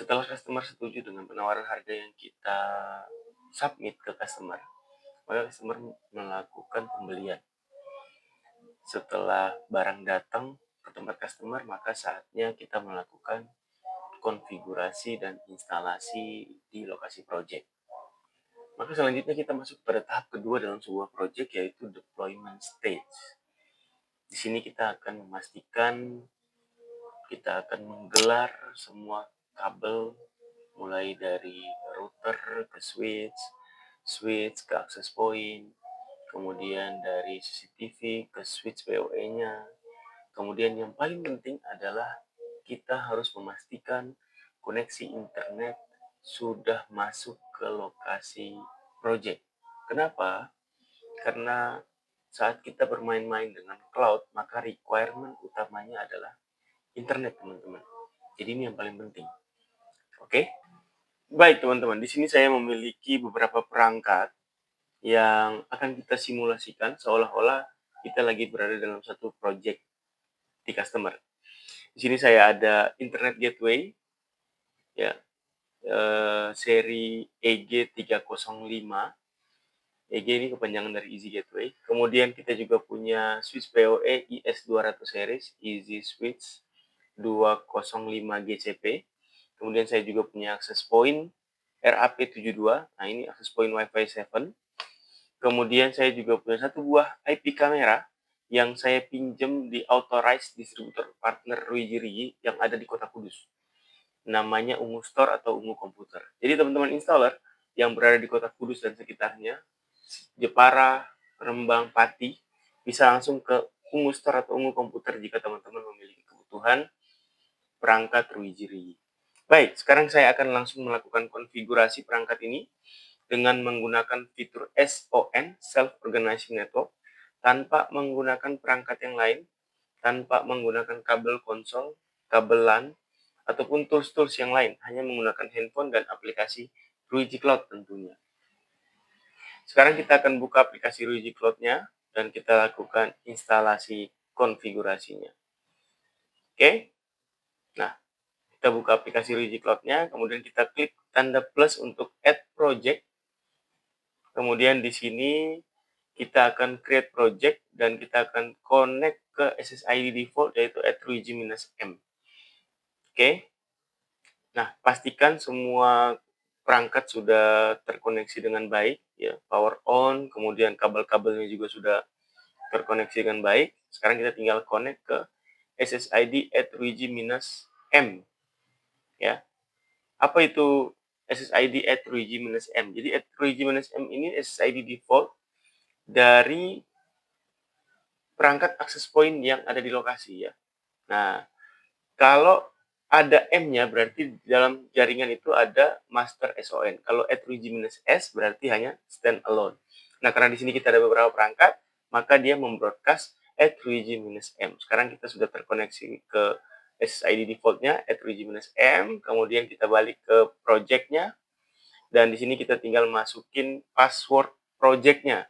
Setelah customer setuju dengan penawaran harga yang kita submit ke customer, maka customer melakukan pembelian. Setelah barang datang ke tempat customer, maka saatnya kita melakukan konfigurasi dan instalasi di lokasi project. Maka selanjutnya kita masuk pada tahap kedua dalam sebuah project, yaitu deployment stage. Di sini kita akan memastikan kita akan menggelar semua kabel mulai dari router ke switch, switch ke access point, kemudian dari CCTV ke switch PoE-nya. Kemudian yang paling penting adalah kita harus memastikan koneksi internet sudah masuk ke lokasi project. Kenapa? Karena saat kita bermain-main dengan cloud, maka requirement utamanya adalah internet, teman-teman. Jadi ini yang paling penting. Oke? Baik, teman-teman. Di sini saya memiliki beberapa perangkat yang akan kita simulasikan seolah-olah kita lagi berada dalam satu project di customer. Di sini saya ada internet gateway, ya, seri EG305. EG ini kepanjangan dari Easy Gateway. Kemudian kita juga punya switch PoE IS200 series, Easy Switch 205 GCP. Kemudian saya juga punya access point RAP72. Nah, ini access point Wi-Fi 7. Kemudian saya juga punya satu buah IP kamera yang saya pinjam di authorized distributor partner Ruijiri yang ada di Kota Kudus. Namanya Ungu Store atau Ungu Komputer. Jadi teman-teman installer yang berada di Kota Kudus dan sekitarnya, Jepara, Rembang, Pati, bisa langsung ke Ungu Store atau Ungu Komputer jika teman-teman memiliki kebutuhan perangkat Ruijiri. Baik, sekarang saya akan langsung melakukan konfigurasi perangkat ini dengan menggunakan fitur SON, Self Organizing Network, tanpa menggunakan perangkat yang lain, tanpa menggunakan kabel konsol, kabel LAN, ataupun tools-tools yang lain, hanya menggunakan handphone dan aplikasi Ruijie Cloud tentunya. Sekarang kita akan buka aplikasi Ruijie Cloud-nya dan kita lakukan instalasi konfigurasinya. Oke? Nah, kita buka aplikasi Ruijie Cloud-nya, kemudian kita klik tanda plus untuk add project. Kemudian di sini kita akan create project dan kita akan connect ke SSID default yaitu @ruijie-m. Oke. Nah, pastikan semua perangkat sudah terkoneksi dengan baik, ya, power on, kemudian kabel-kabelnya juga sudah terkoneksi dengan baik. Sekarang kita tinggal connect ke SSID @ruijie-m. Ya. Apa itu SSID @ruijie-m? Jadi @ruijie-m ini SSID default dari perangkat access point yang ada di lokasi, ya. Nah, kalau ada M-nya berarti dalam jaringan itu ada master SON. Kalau @ruijie-s berarti hanya stand alone. Nah, karena di sini kita ada beberapa perangkat, maka dia membroadcast @ruijie-m. Sekarang kita sudah terkoneksi ke SSID default-nya @ruijie-m, kemudian kita balik ke project-nya, dan di sini kita tinggal masukin password project-nya.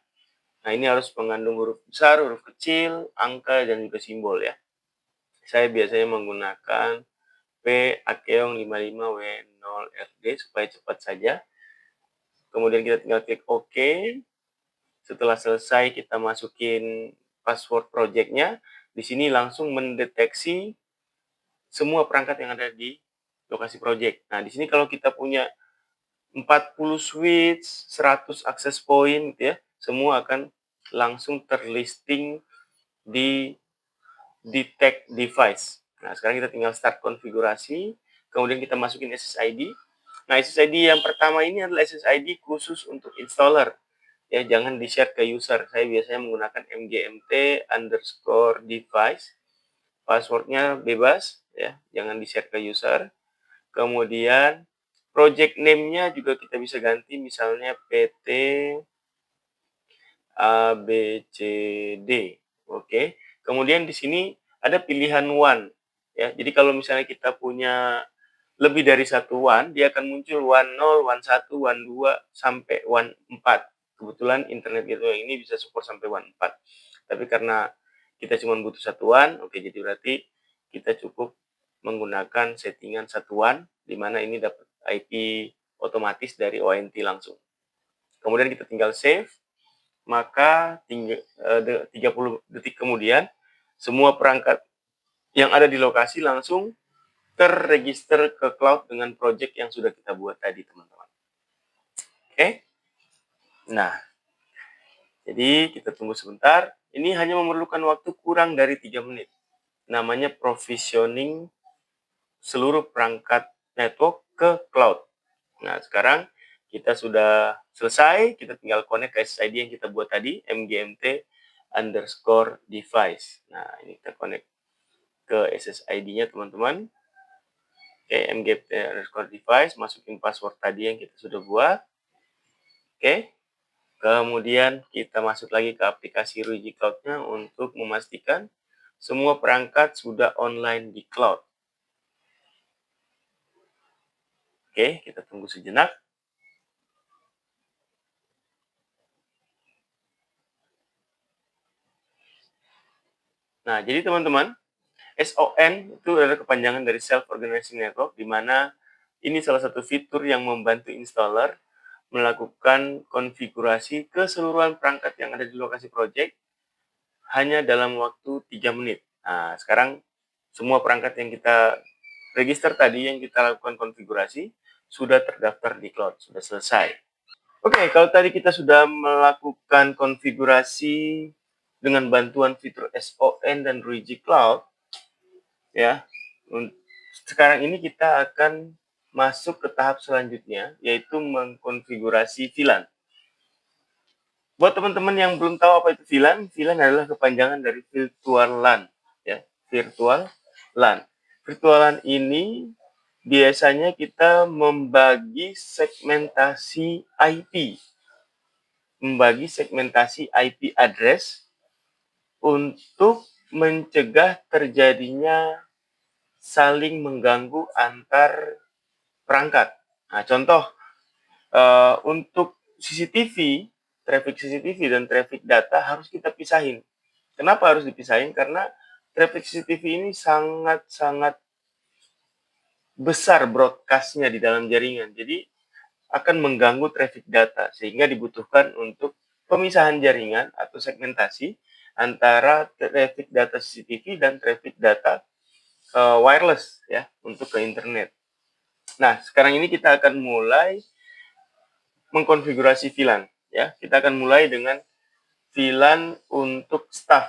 Nah, ini harus mengandung huruf besar, huruf kecil, angka, dan juga simbol, ya. Saya biasanya menggunakan P-Akeong55W0RD supaya cepat saja. Kemudian kita tinggal klik OK. Setelah selesai, kita masukin password project-nya. Di sini langsung mendeteksi semua perangkat yang ada di lokasi project. Nah, di sini kalau kita punya 40 switch, 100 access point, gitu ya, semua akan langsung terlisting di detect device. Nah, sekarang kita tinggal start konfigurasi, kemudian kita masukin SSID. Nah, SSID yang pertama ini adalah SSID khusus untuk installer. Ya, jangan di-share ke user. Saya biasanya menggunakan mgmt_device. Passwordnya bebas, ya, jangan di-share ke user. Kemudian project name-nya juga kita bisa ganti, misalnya PT ABCD. Oke. Kemudian di sini ada pilihan one, ya. Jadi kalau misalnya kita punya lebih dari satu one, dia akan muncul one 0, one 1, one 2 sampai one 4. Kebetulan internet gateway ini bisa support sampai one 4. Tapi karena kita cuma butuh satu one, oke, jadi berarti kita cukup menggunakan settingan satu one di mana ini dapat IP otomatis dari ONT langsung. Kemudian kita tinggal save, maka 30 detik kemudian semua perangkat yang ada di lokasi langsung terregister ke cloud dengan project yang sudah kita buat tadi, teman-teman. Oke? Nah, jadi kita tunggu sebentar. Ini hanya memerlukan waktu kurang dari 3 menit. Namanya provisioning seluruh perangkat network ke cloud. Nah, sekarang kita sudah selesai, kita tinggal connect ke SSID yang kita buat tadi, mgmt_device. Nah, ini kita connect ke SSID-nya, teman-teman. Oke, mgmt_device, masukin password tadi yang kita sudah buat. Oke, kemudian kita masuk lagi ke aplikasi Ruiji Cloud-nya untuk memastikan semua perangkat sudah online di cloud. Oke, kita tunggu sejenak. Nah, jadi teman-teman, SON itu adalah kepanjangan dari Self-Organizing Network, di mana ini salah satu fitur yang membantu installer melakukan konfigurasi keseluruhan perangkat yang ada di lokasi project hanya dalam waktu 3 menit. Nah, sekarang semua perangkat yang kita register tadi, yang kita lakukan konfigurasi, sudah terdaftar di cloud, sudah selesai. Oke, kalau tadi kita sudah melakukan konfigurasi dengan bantuan fitur SON dan Ruiji Cloud, ya, sekarang ini kita akan masuk ke tahap selanjutnya, yaitu mengkonfigurasi VLAN. Buat teman-teman yang belum tahu apa itu VLAN, VLAN adalah kepanjangan dari Virtual LAN, ya, Virtual LAN. Virtual LAN ini biasanya kita membagi segmentasi IP, IP address untuk mencegah terjadinya saling mengganggu antar perangkat. Nah, contoh untuk CCTV, traffic CCTV dan traffic data harus kita pisahin. Kenapa harus dipisahin? Karena traffic CCTV ini sangat-sangat besar broadcast-nya di dalam jaringan. Jadi akan mengganggu traffic data, sehingga dibutuhkan untuk pemisahan jaringan atau segmentasi antara traffic data CCTV dan traffic data wireless, ya, untuk ke internet. Nah, sekarang ini kita akan mulai mengkonfigurasi VLAN, ya. Kita akan mulai dengan VLAN untuk staff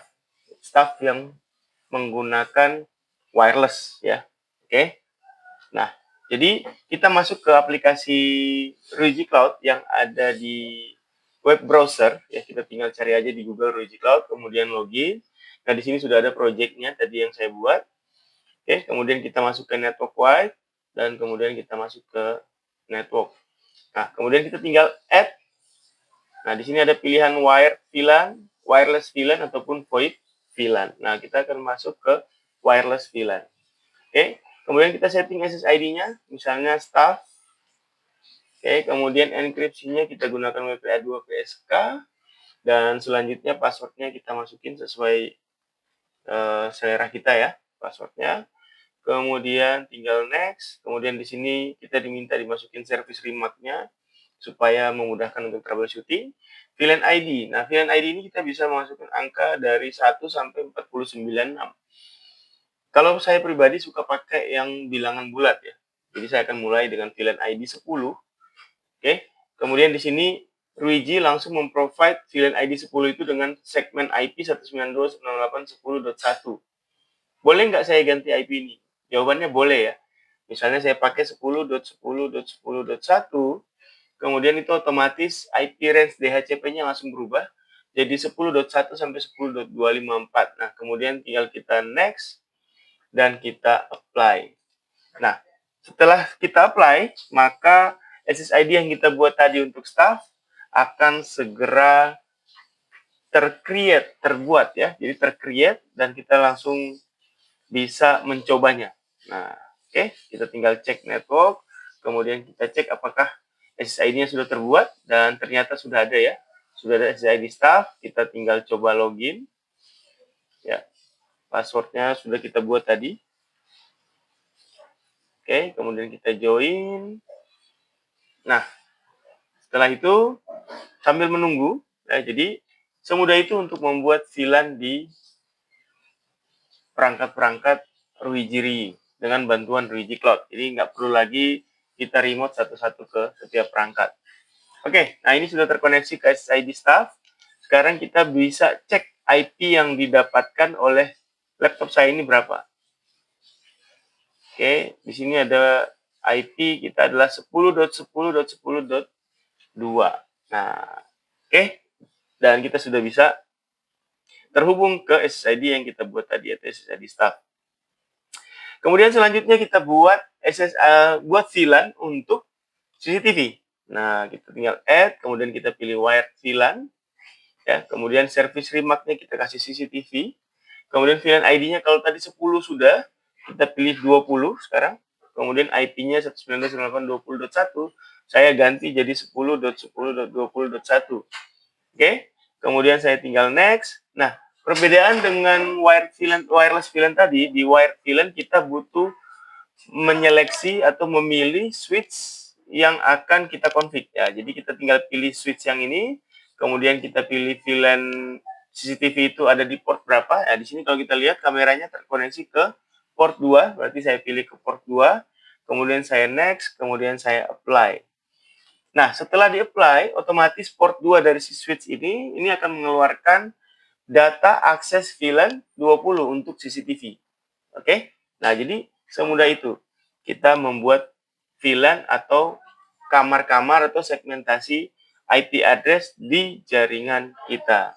yang menggunakan wireless, ya. Oke. Nah, jadi kita masuk ke aplikasi Ruiji Cloud yang ada di web browser, ya. Kita tinggal cari aja di Google Ruiji Cloud, kemudian login. Nah, di sini sudah ada project-nya tadi yang saya buat. Oke, kemudian kita masuk ke network wide dan kemudian kita masuk ke network. Nah, kemudian kita tinggal add. Nah, di sini ada pilihan wired VLAN, wireless VLAN ataupun VoIP VLAN. Nah, kita akan masuk ke wireless VLAN. Oke, kemudian kita setting SSID-nya, misalnya staff. Oke, kemudian enkripsinya kita gunakan WPA2 PSK dan selanjutnya passwordnya kita masukin sesuai selera kita, ya, passwordnya. Kemudian tinggal next, kemudian di sini kita diminta dimasukin service remote-nya supaya memudahkan untuk troubleshooting. VLAN ID. Nah, VLAN ID ini kita bisa memasukkan angka dari 1 sampai 496. Kalau saya pribadi suka pakai yang bilangan bulat, ya. Jadi saya akan mulai dengan VLAN ID 10. Oke. Kemudian di sini Ruiji langsung memprovide VLAN ID 10 itu dengan segmen IP 192.168.10.1. Boleh nggak saya ganti IP ini? Jawabannya boleh, ya. Misalnya saya pakai 10.10.10.1, kemudian itu otomatis IP range DHCP-nya langsung berubah jadi 10.1 sampai 10.254. Nah, kemudian tinggal kita next dan kita apply. Nah, setelah kita apply, maka SSID yang kita buat tadi untuk staff akan segera terbuat, ya. Jadi tercreate dan kita langsung bisa mencobanya. Nah, oke, kita tinggal cek network, kemudian kita cek apakah SSID-nya sudah terbuat, dan ternyata sudah ada, ya. Sudah ada SSID staff, kita tinggal coba login. Ya, passwordnya sudah kita buat tadi. Oke, kemudian kita join. Nah, setelah itu sambil menunggu, ya, jadi semudah itu untuk membuat VLAN di perangkat-perangkat Ruijiri dengan bantuan Ruiji Cloud. Jadi nggak perlu lagi kita remote satu-satu ke setiap perangkat. Oke, nah ini sudah terkoneksi ke SSID staff. Sekarang kita bisa cek IP yang didapatkan oleh laptop saya ini berapa. Oke, di sini ada IP kita adalah 10.10.10.2. Nah, oke. Dan kita sudah bisa terhubung ke SSID yang kita buat tadi, yaitu SSID staff. Kemudian selanjutnya kita buat buat VLAN untuk CCTV. Nah, kita tinggal add, kemudian kita pilih wired VLAN, ya. Kemudian service remark-nya kita kasih CCTV. Kemudian VLAN ID-nya kalau tadi 10 sudah, kita pilih 20 sekarang. Kemudian IP-nya 192.168.20.1, saya ganti jadi 10.10.20.1. Oke, kemudian saya tinggal next. Nah, perbedaan dengan wireless VLAN tadi, di wired VLAN kita butuh menyeleksi atau memilih switch yang akan kita config, ya. Jadi kita tinggal pilih switch yang ini, kemudian kita pilih VLAN CCTV itu ada di port berapa. Ya, di sini kalau kita lihat kameranya terkoneksi ke port 2, berarti saya pilih ke port 2, kemudian saya next, kemudian saya apply. Nah, setelah di-apply, otomatis port 2 dari si switch ini akan mengeluarkan data akses VLAN 20 untuk CCTV. Oke? Nah, jadi semudah itu kita membuat VLAN atau kamar-kamar atau segmentasi IP address di jaringan kita.